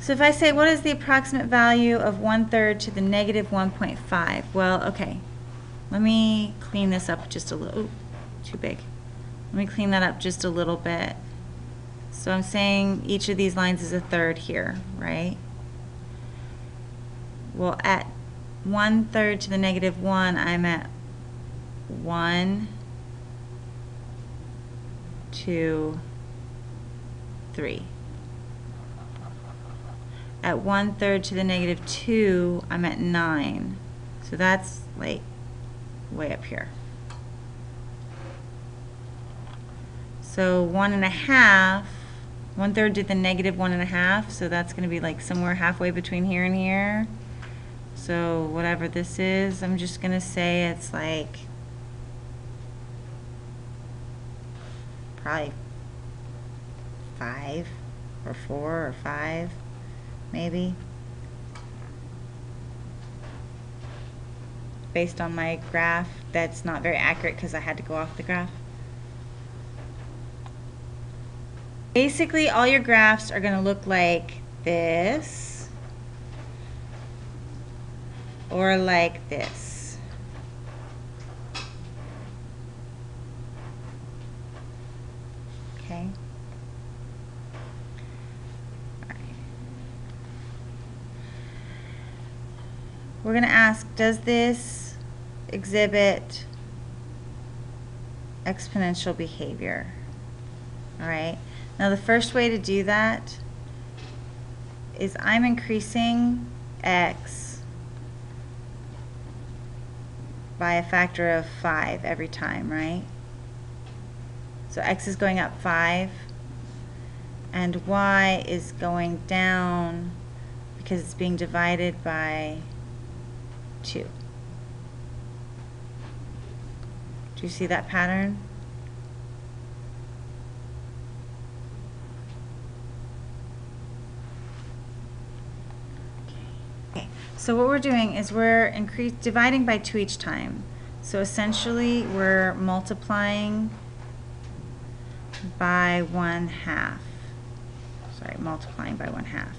So if I say, what is the approximate value of 1/3 to the negative 1.5? Well, okay. Let me clean this up just a little. Ooh, too big. Let me clean that up just a little bit. So I'm saying each of these lines is a third here, right? Well, at 1/3 to the negative 1, I'm at 1, 2, 3. At 1/3 to the negative 2, I'm at 9. So that's like way up here. So 1.5, 1/3 to the negative 1.5, so that's going to be like somewhere halfway between here and here. So whatever this is, I'm just going to say it's like probably 5 or 4 or 5, maybe. Based on my graph, that's not very accurate because I had to go off the graph. Basically, all your graphs are going to look like this or like this. Okay. All right. We're going to ask, does this exhibit exponential behavior? All right. Now the first way to do that is I'm increasing x by a factor of 5 every time, right? So x is going up 5 and y is going down because it's being divided by 2. Do you see that pattern? Okay. So what we're doing is we're dividing by 2 each time. So essentially we're multiplying by 1/2. Sorry, multiplying by 1/2.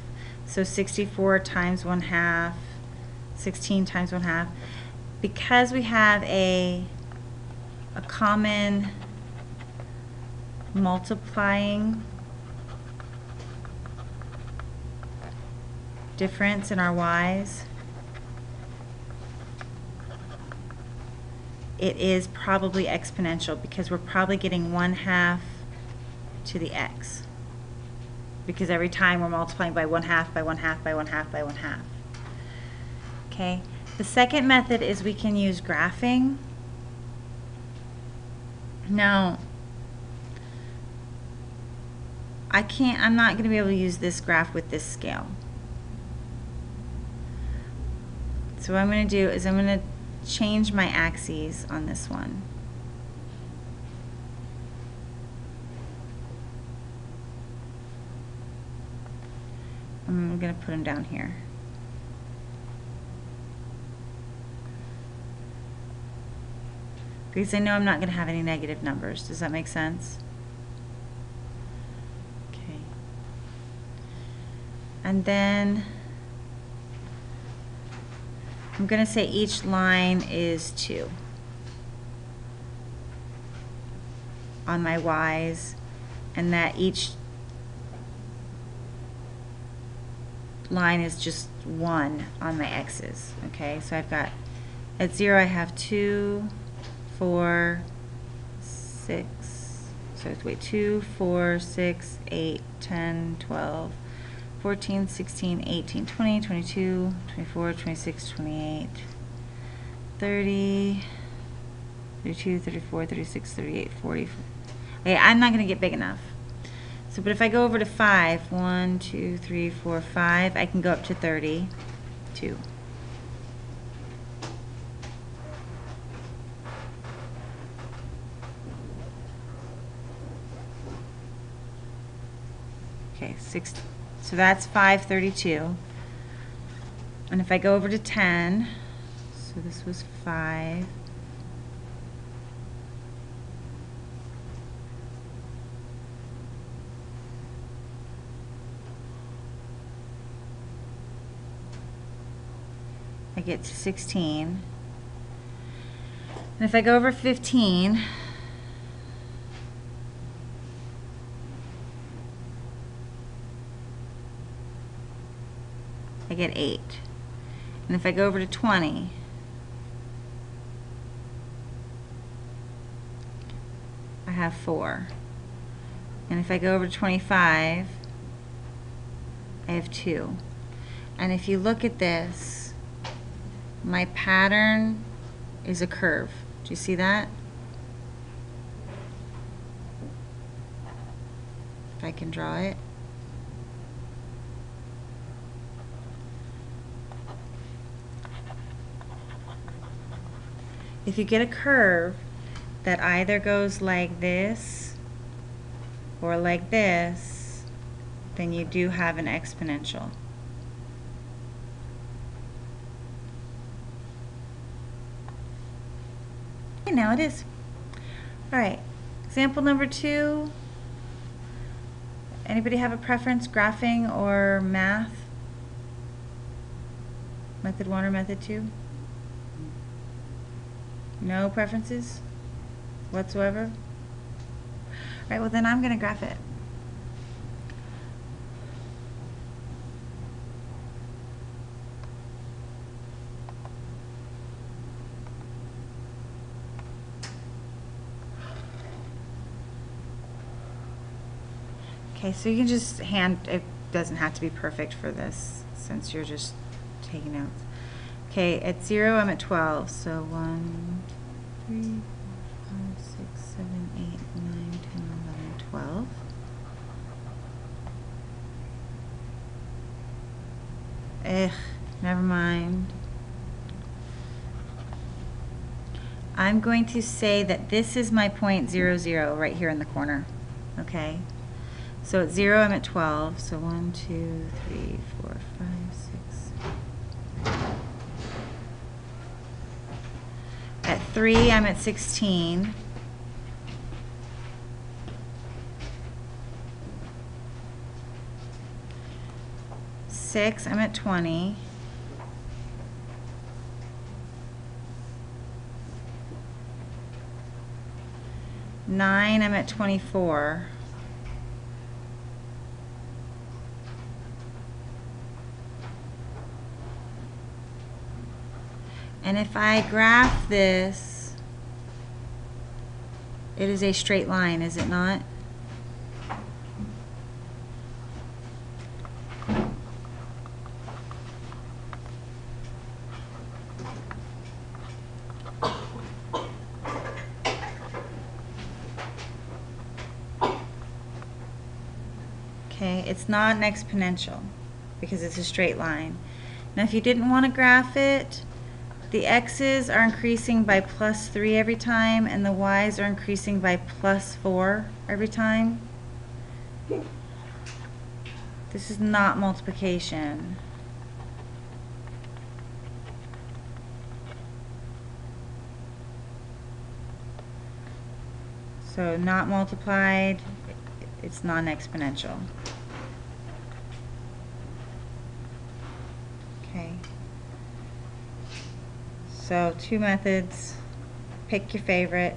So 64 times 1/2, 16 times 1/2. Because we have a common multiplying difference in our y's, it is probably exponential because we're probably getting 1/2 to the x. Because every time we're multiplying by 1/2, by 1/2, by 1/2, by 1/2. Okay. The second method is we can use graphing. Now, I'm not going to be able to use this graph with this scale. So what I'm going to do is I'm going to change my axes on this one. I'm going to put them down here. Because I know I'm not going to have any negative numbers. Does that make sense? Okay. And then I'm going to say each line is 2 on my y's, and that each line is just 1 on my x's. Okay, so I've got, at 0 I have 2, 4, 6, so wait, 2, 4, 6, 8, 10, 12, 14, 16, 18, 20, 22, 24, 26, 28, 30, 32, 34, 36, 38, 40. Okay, I'm not going to get big enough. So, but if I go over to 5, 1, 2, 3, 4, 5, I can go up to 32. Okay, 6. So that's 532. And if I go over to 10, so this was 5. I get to 16. And if I go over 15, I get 8. And if I go over to 20, I have 4. And if I go over to 25, I have 2. And if you look at this, my pattern is a curve. Do you see that? If I can draw it. If you get a curve that either goes like this or like this, then you do have an exponential. And now it is. All right, example number 2. Anybody have a preference, graphing or math? Method 1 or method 2? No preferences whatsoever? All right, well then I'm going to graph it. Okay, so you can just it doesn't have to be perfect for this since you're just taking notes. Okay, at 0 I'm at 12, so 1, 2, 3, 4, 5, 6, 7, 8, 9, 10, 11, 12. Never mind. I'm going to say that this is my point 0, 0 right here in the corner. Okay? So at 0 I'm at 12, so 1, 2, 3, 4, 5, 6. At 3 I'm at 16. Six, I'm at 20. 9, I'm at 24. And if I graph this, it is a straight line, is it not? Okay, it's not an exponential because it's a straight line. Now if you didn't want to graph it, the x's are increasing by +3 every time and the y's are increasing by +4 every time. This is not multiplication. So not multiplied, it's non-exponential. Okay. So 2 methods, pick your favorite.